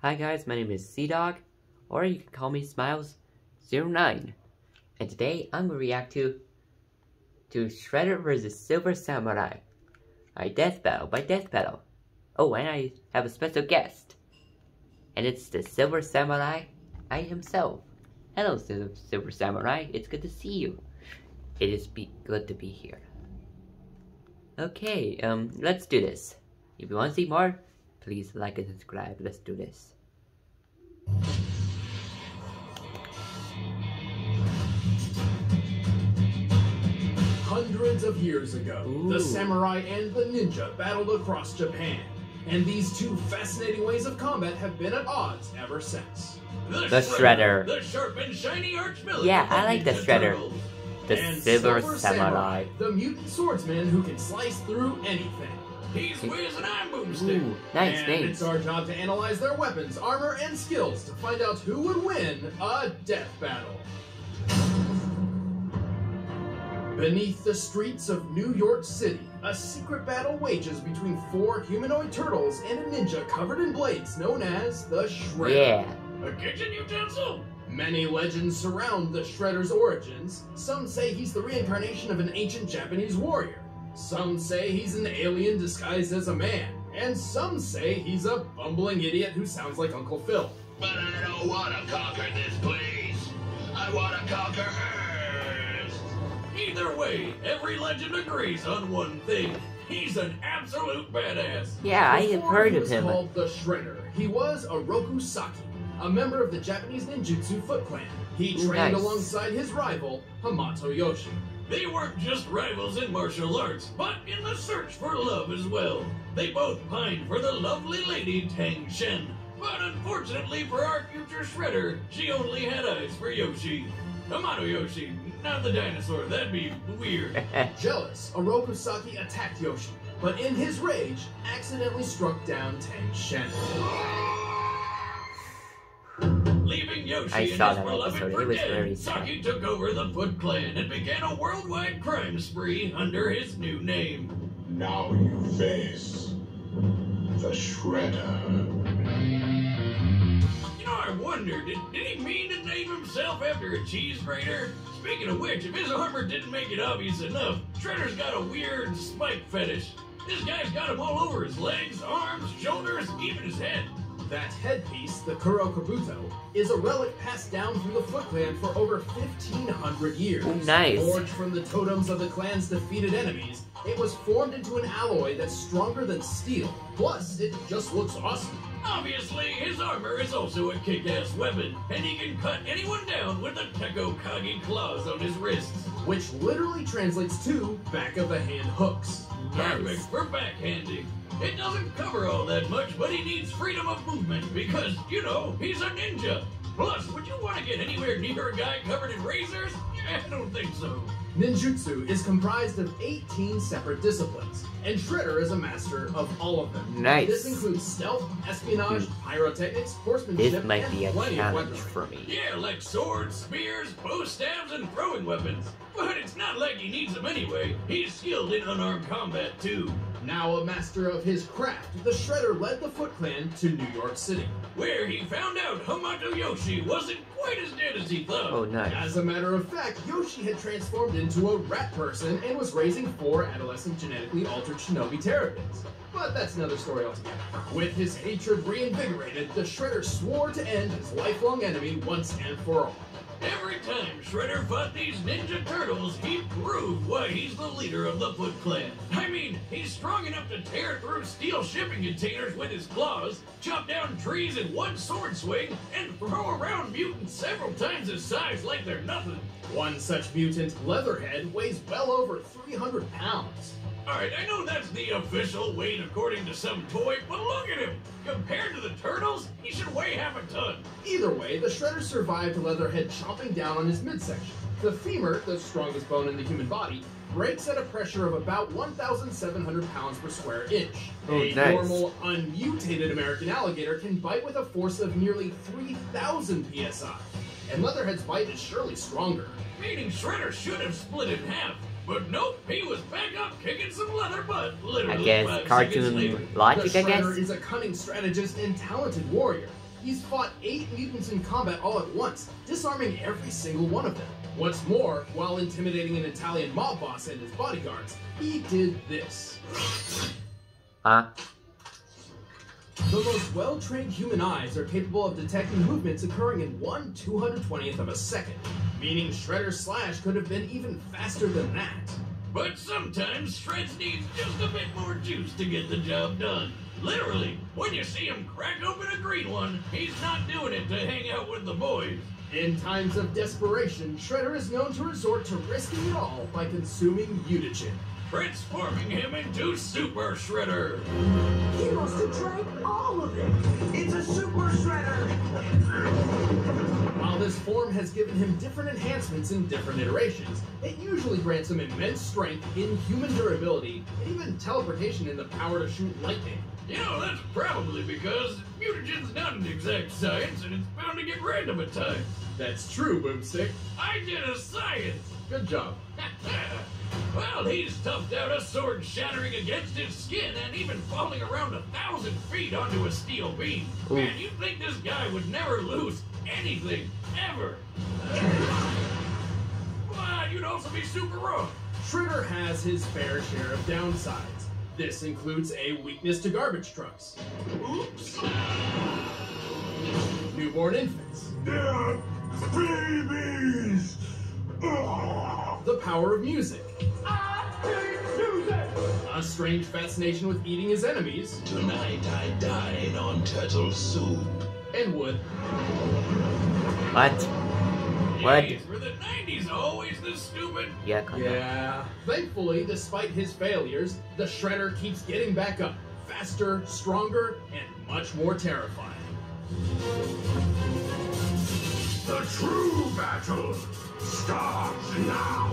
Hi guys, my name is Cdog, or you can call me Smiles09. And today I'm gonna react to Shredder vs. Silver Samurai, a death battle. Oh, and I have a special guest, and it's the Silver Samurai himself. Hello, Silver Samurai. It's good to see you. It is good to be here. Okay, let's do this. If you want to see more, please like and subscribe. Let's do this. Hundreds of years ago, the samurai and the ninja battled across Japan, and these two fascinating ways of combat have been at odds ever since. The Shredder. The sharp and shiny arch-villain. Yeah, I like the Shredder. Turtles. The And Silver Samurai. The mutant swordsman who can slice through anything. He's Wiz and I'm Boomstick. Ooh, nice and names. It's our job to analyze their weapons, armor, and skills to find out who would win a death battle. Beneath the streets of New York City, a secret battle wages between 4 humanoid turtles and a ninja covered in blades known as the Shredder. Yeah. A kitchen utensil? Many legends surround the Shredder's origins. Some say he's the reincarnation of an ancient Japanese warrior. Some say he's an alien disguised as a man. And some say he's a bumbling idiot who sounds like Uncle Phil. But I don't want to conquer this place. I want to conquer hers. Either way, every legend agrees on one thing. He's an absolute badass. Yeah, I have heard of him. He was called the Shredder. He was a Rokusaki, a member of the Japanese ninjutsu Foot Clan. He trained alongside his rival, Hamato Yoshi. They weren't just rivals in martial arts, but in the search for love as well. They both pined for the lovely lady Tang Shen. But unfortunately for our future Shredder, she only had eyes for Yoshi. Hamato Yoshi, not the dinosaur, that'd be weird. Jealous, Orokusaki attacked Yoshi, but in his rage, accidentally struck down Tang Shen. Leaving Yoshi and his beloved for dead, Saki took over the Foot Clan and began a worldwide crime spree under his new name. Now you face the Shredder. You know, I wonder, did he mean to name himself after a cheese grater? Speaking of which, if his armor didn't make it obvious enough, Shredder's got a weird spike fetish. This guy's got him all over his legs, arms, shoulders, even his head. That headpiece, the Kurokabuto, is a relic passed down through the Foot Clan for over 1,500 years. Ooh, nice. Forged from the totems of the clan's defeated enemies, it was formed into an alloy that's stronger than steel. Plus, it just looks awesome. Obviously, his armor is also a kick-ass weapon, and he can cut anyone down with the Tekko Kage claws on his wrists, which literally translates to back-of-the-hand hooks. Perfect for backhanding. It doesn't cover all that much, but he needs freedom of movement because, you know, he's a ninja. Plus, would you want to get anywhere near a guy covered in razors? I don't think so. Ninjutsu is comprised of 18 separate disciplines, and Shredder is a master of all of them. Nice. This includes stealth, espionage, pyrotechnics, horsemanship, This might be a plenty of challenge weaponry. for me. Yeah, like swords, spears, bow stabs, and throwing weapons. But it's not like he needs them anyway. He's skilled in unarmed combat, too. Now a master of his craft, the Shredder led the Foot Clan to New York City, where he found out Hamato Yoshi wasn't quite as dead as he thought. Oh, nice. As a matter of fact, Yoshi had transformed into a rat person and was raising 4 adolescent genetically altered shinobi terrapins. But that's another story altogether. With his hatred reinvigorated, the Shredder swore to end his lifelong enemy once and for all. Every time Shredder fought these Ninja Turtles, he proved why he's the leader of the Foot Clan. I mean, he's strong enough to tear through steel shipping containers with his claws, chop down trees in one sword swing, and throw around mutants several times his size like they're nothing. One such mutant, Leatherhead, weighs well over 300 pounds. Alright, I know that's the official weight according to some toy, but look at him! Compared to the Turtles, he should weigh half a ton. Either way, the Shredder survived Leatherhead chomping down on his midsection. The femur, the strongest bone in the human body, breaks at a pressure of about 1,700 pounds per square inch. A normal, unmutated American alligator can bite with a force of nearly 3,000 psi. And Leatherhead's bite is surely stronger. Meaning Shredder should have split in half. But nope, he was back up kicking some leather butt, literally. I guess 5 cartoon seconds later. logic, The I guess? Shredder is a cunning strategist and talented warrior. he's fought 8 mutants in combat all at once, disarming every single one of them. What's more, while intimidating an Italian mob boss and his bodyguards, he did this. Huh? The most well-trained human eyes are capable of detecting movements occurring in 1/220th of a second, meaning Shredder's slash could have been even faster than that. But sometimes Shreds needs just a bit more juice to get the job done. Literally, when you see him crack open a green one, he's not doing it to hang out with the boys. In times of desperation, Shredder is known to resort to risking it all by consuming mutagen, Transforming him into Super Shredder. He must have drank all of it. It's a Super Shredder. While this form has given him different enhancements in different iterations, it usually grants him immense strength, inhuman durability, and even teleportation and the power to shoot lightning. You know, that's probably because mutagen's not an exact science and it's bound to get random at times. That's true, Boomstick. I did a science. Good job. Well, he's toughed out a sword shattering against his skin and even falling around 1,000 feet onto a steel beam. Ooh. Man, you'd think this guy would never lose anything, ever. But you'd also be super wrong. Shredder has his fair share of downsides. This includes a weakness to garbage trucks, Oops. newborn infants, They're babies. the power of music, I hate music. a strange fascination with eating his enemies, Tonight I dine on turtle soup. and wood. What? What? Jeez, were the 90s always this stupid? Yeah, kinda. Yeah. Thankfully, despite his failures, the Shredder keeps getting back up, faster, stronger, and much more terrifying. The true battle starts now.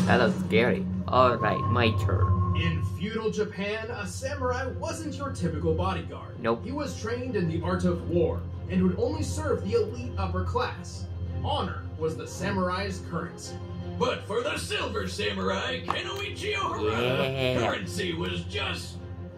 That was scary. Alright, my turn. In feudal Japan, a samurai wasn't your typical bodyguard. Nope. He was trained in the art of war and would only serve the elite upper class. Honor was the samurai's currency. But for the Silver Samurai, Kenoichi Harada, Yeah. currency was just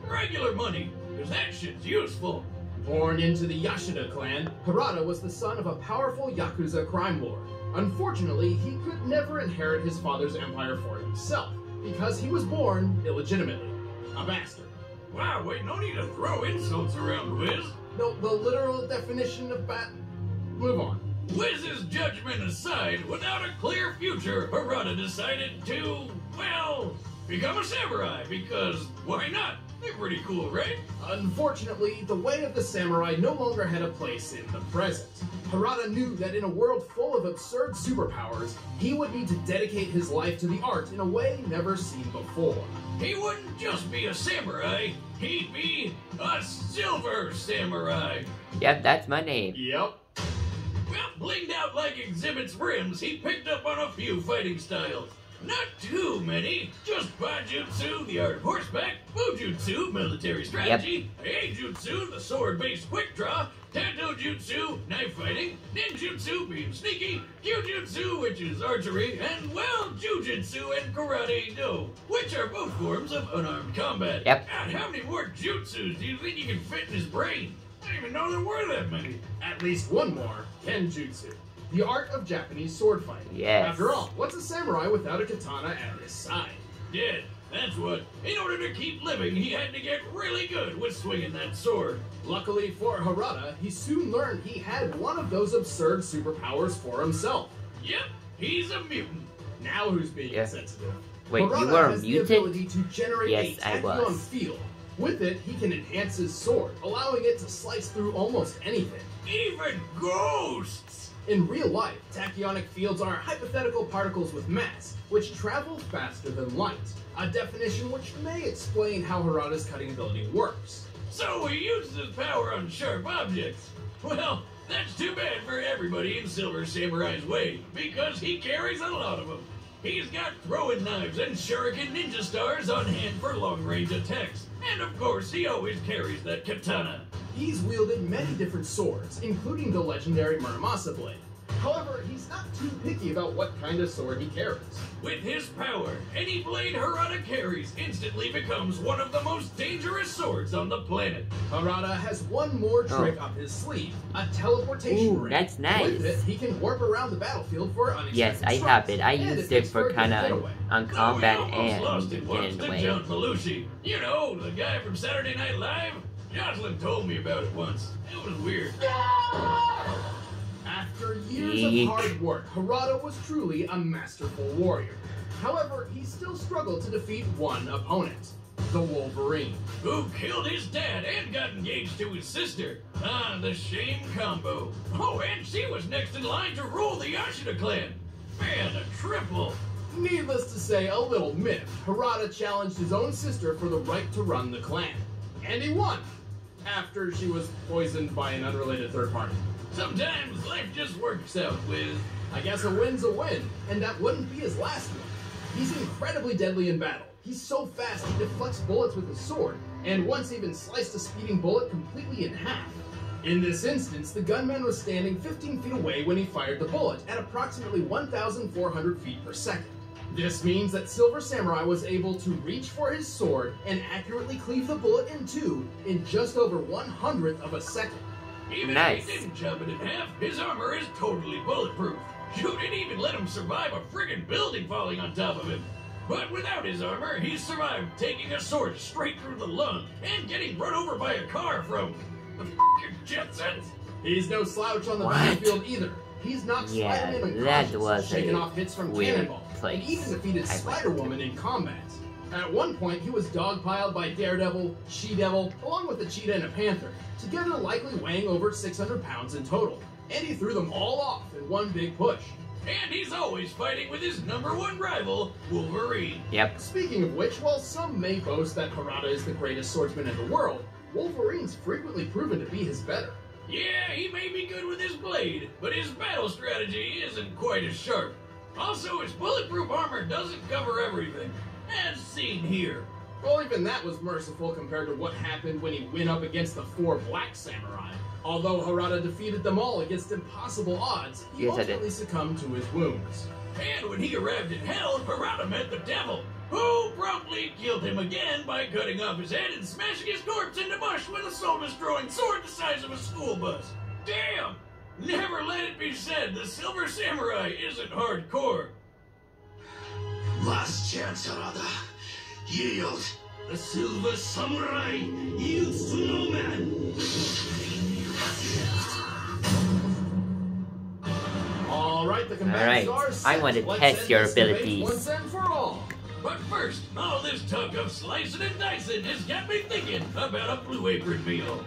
regular money, because that shit's useful. Born into the Yashida clan, Harada was the son of a powerful Yakuza crime lord. Unfortunately, he could never inherit his father's empire for himself, because he was born illegitimately. A bastard. Wow, wait, no need to throw insults around, Wiz. No, the literal definition of Move on. Wiz's judgment aside, without a clear future, Harada decided to, well, become a samurai, because why not? They're pretty cool, right? Unfortunately, the way of the samurai no longer had a place in the present. Harada knew that in a world full of absurd superpowers, he would need to dedicate his life to the art in a way never seen before. He wouldn't just be a samurai, he'd be a Silver Samurai. Yep, that's my name. Yep. Well, blinged out like Exhibit's rims, he picked up on a few fighting styles. Not too many, just Bajutsu, the art of horseback, Bujutsu, military strategy, Eijutsu, the sword-based quick draw, Tato Jutsu, knife fighting, Ninjutsu, being sneaky, Kyujutsu, which is archery, and, well, Jujutsu and Karate Do, which are both forms of unarmed combat. Yep. God, how many more jutsus do you think you can fit in his brain? I didn't even know there were that many. At least one more, Kenjutsu, the art of Japanese sword fighting. Yes. After all, what's a samurai without a katana at his side? Yeah, that's what. In order to keep living, he had to get really good with swinging that sword. Luckily for Harada, he soon learned he had one of those absurd superpowers for himself. Yep, he's a mutant. Now who's being Yeah. insensitive? Wait, you Harada were a has the mutant? ability to generate Yes, a I tachyon was. field. With it, he can enhance his sword, allowing it to slice through almost anything. Even ghosts! In real life, tachyonic fields are hypothetical particles with mass, which travel faster than light, a definition which may explain how Harada's cutting ability works. So he uses his power on sharp objects. Well, that's too bad for everybody in Silver Samurai's way, because he carries a lot of them. He's got throwing knives and shuriken ninja stars on hand for long-range attacks. And of course, he always carries that katana. He's wielded many different swords, including the legendary Muramasa blade. However, he's not too picky about what kind of sword he carries. With his power, any blade Harada carries instantly becomes one of the most dangerous swords on the planet. Harada has one more trick up his sleeve, a teleportation ring. That's nice. With it, he can warp around the battlefield for unexpected Yes, I strikes, have it. I and used it for kind of on combat We almost and lost it once in to a way. John Belushi. You know, the guy from Saturday Night Live? Jocelyn told me about it once. It was weird. After years Eek. of hard work, Harada was truly a masterful warrior. However, he still struggled to defeat one opponent, the Wolverine. Who killed his dad and got engaged to his sister. Ah, the shame combo. Oh, and she was next in line to rule the Yashida clan. Man, a triple. Needless to say, a little myth, Harada challenged his own sister for the right to run the clan. And he won, after she was poisoned by an unrelated third party. Sometimes life just works out with... I guess a win's a win, and that wouldn't be his last one. He's incredibly deadly in battle. He's so fast he deflects bullets with his sword, and once even sliced a speeding bullet completely in half. In this instance, the gunman was standing 15 feet away when he fired the bullet at approximately 1,400 feet per second. This means that Silver Samurai was able to reach for his sword and accurately cleave the bullet in two in just over 1/100th of a second. Even Nice. if he didn't chop it in half, his armor is totally bulletproof. Shoot, it even let him survive a friggin' building falling on top of him. But without his armor, he survived taking a sword straight through the lung and getting run over by a car from the f***ing Jetsons. He's no slouch on the What? battlefield either. He's knocked Yeah, Spider-Man that unconscious, was shaken a off hits from weird Cannonball, place. and even defeated I went. Spider-Woman in combat. At one point, he was dogpiled by Daredevil, She-Devil, along with a cheetah and a panther, together likely weighing over 600 pounds in total. And he threw them all off in one big push. And he's always fighting with his #1 rival, Wolverine. Yep. Speaking of which, while some may boast that Harada is the greatest swordsman in the world, Wolverine's frequently proven to be his better. Yeah, he may be good with his blade, but his battle strategy isn't quite as sharp. Also, his bulletproof armor doesn't cover everything, as seen here. Well, even that was merciful compared to what happened when he went up against the 4 Black Samurai. Although Harada defeated them all against impossible odds, he Yes, I did. ultimately succumbed to his wounds. And when he arrived in hell, Harada met the devil, who promptly killed him again by cutting off his head and smashing his corpse into mush with a soul-destroying sword the size of a school bus. Damn! Never let it be said the Silver Samurai isn't hardcore. Last chance, Harada. Yield. The Silver Samurai yields to no man. Alright, the combatants Alright, are set. I want to Let's test end your this debate abilities. once and for all. But first, all this talk of slicing and dicing has got me thinking about a Blue Apron meal.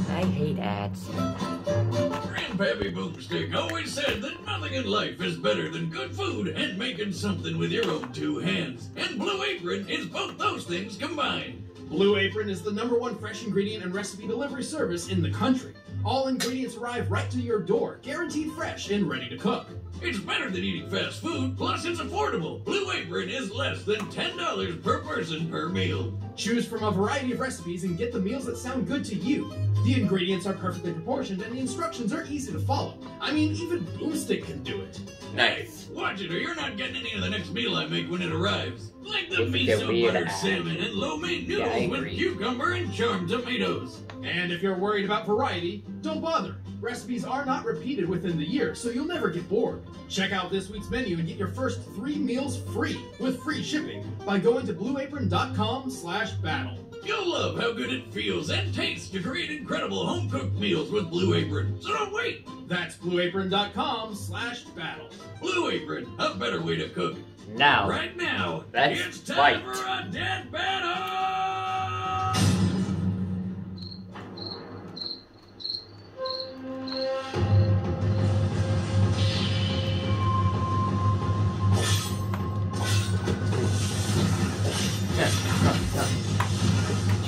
I hate ads. Grandpappy Boomstick always said that nothing in life is better than good food and making something with your own 2 hands. And Blue Apron is both those things combined. Blue Apron is the #1 fresh ingredient and recipe delivery service in the country. All ingredients arrive right to your door, guaranteed fresh and ready to cook. It's better than eating fast food, plus it's affordable. Blue Apron is less than $10 per person per meal. Choose from a variety of recipes and get the meals that sound good to you. The ingredients are perfectly proportioned and the instructions are easy to follow. I mean, even Boomstick can do it. Hey, watch it or you're not getting any of the next meal I make when it arrives. Like the This is a miso weird buttered ad. salmon and lo mein Yeah, I noodles with agree. cucumber and charmed tomatoes. And if you're worried about variety, don't bother. Recipes are not repeated within the year, so you'll never get bored. Check out this week's menu and get your first 3 meals free with free shipping by going to blueapron.com/battle. You'll love how good it feels and tastes to create incredible home-cooked meals with Blue Apron. So don't wait. That's blueapron.com/battle. Blue Apron, a better way to cook. Now, Right now, Let's it's time fight. for a dead battle!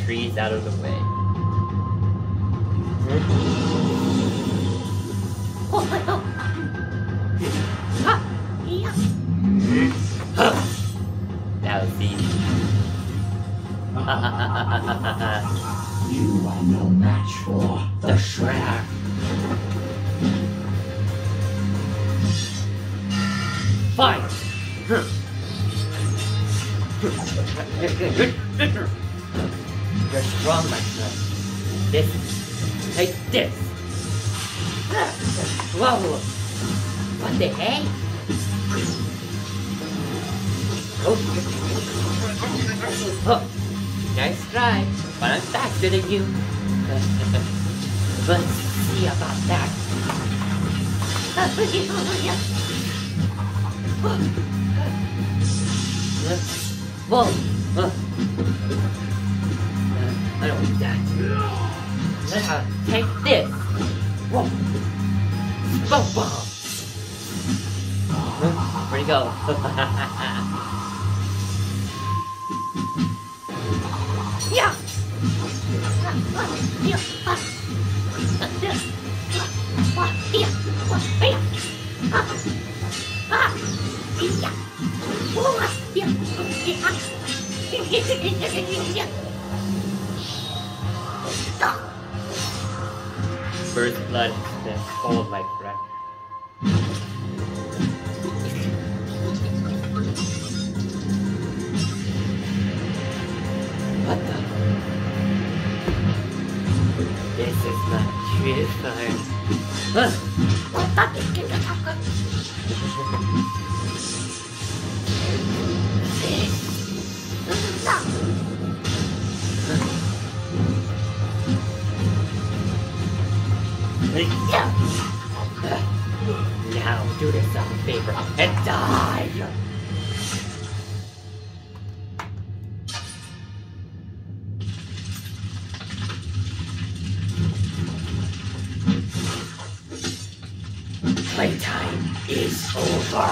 trees out of the way. That was easy. You are no match for the Shredder. You're strong, my friend. Take this. Whoa! What the heck? Oh, nice try, but I'm faster than you. Let's see about that. Whoa! I don't want that. Take this. Whoa! Smoke bomb. Where'd he go? Yeah. First blood is cold, my friend. What the? This is not true fire. Now do yourself a favor and die! Playtime is over!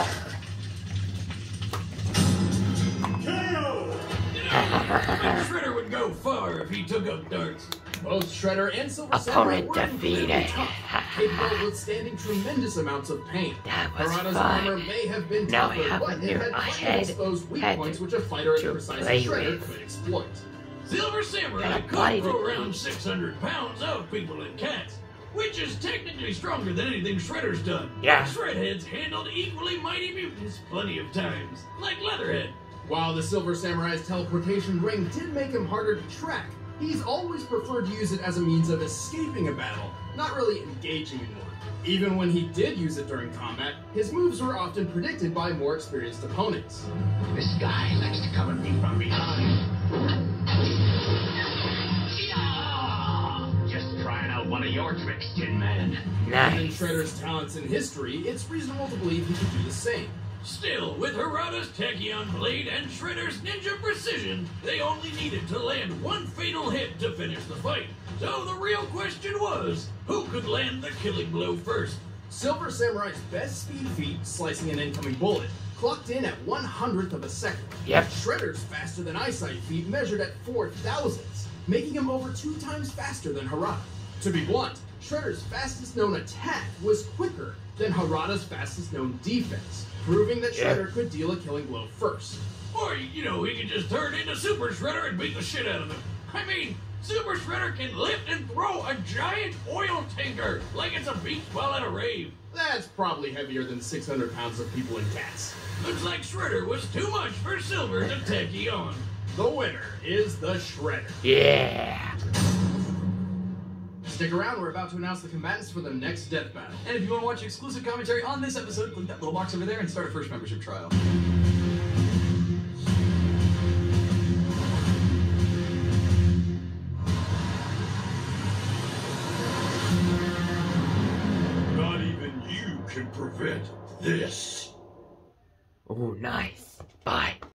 Shredder would go far if he took up darts. Both Shredder and Silver Samurai Opponent were incredibly defeated. tough, capable of withstanding tremendous amounts of pain. That was Harada's fun. armor may have been Now I tougher, have but a it new had plenty head of exposed weak points which a fighter as to precise play as Shredder with. could exploit. Silver Samurai And a could body throw to around eat. 600 pounds out people and cats, which is technically stronger than anything Shredder's done. Yeah. Shredhead's handled equally mighty mutants plenty of times, like Leatherhead. While the Silver Samurai's teleportation ring did make him harder to track, he's always preferred to use it as a means of escaping a battle, not really engaging in one. Even when he did use it during combat, his moves were often predicted by more experienced opponents. This guy likes to cover me from behind. Just trying out one of your tricks, Tin Man. Given Nice. Shredder's talents in history, it's reasonable to believe he could do the same. Still, with Harada's Tachyon blade and Shredder's ninja precision, they only needed to land one fatal hit to finish the fight. So the real question was, who could land the killing blow first? Silver Samurai's best speed feat, slicing an incoming bullet, clocked in at 1/100th of a second. Yep. Shredder's faster than eyesight feat measured at 4,000ths, making him over 2 times faster than Harada. To be blunt, Shredder's fastest known attack was quicker than Harada's fastest known defense, proving that Yeah. Shredder could deal a killing blow first. Or, you know, he could just turn into Super Shredder and beat the shit out of him. I mean, Super Shredder can lift and throw a giant oil tanker like it's a beach ball at a rave. That's probably heavier than 600 pounds of people and cats. Looks like Shredder was too much for Silver to take on. The winner is the Shredder. Yeah. Stick around, we're about to announce the combatants for the next death battle. And if you want to watch exclusive commentary on this episode, click that little box over there and start a first membership trial. Not even you can prevent this. Oh, nice. Bye.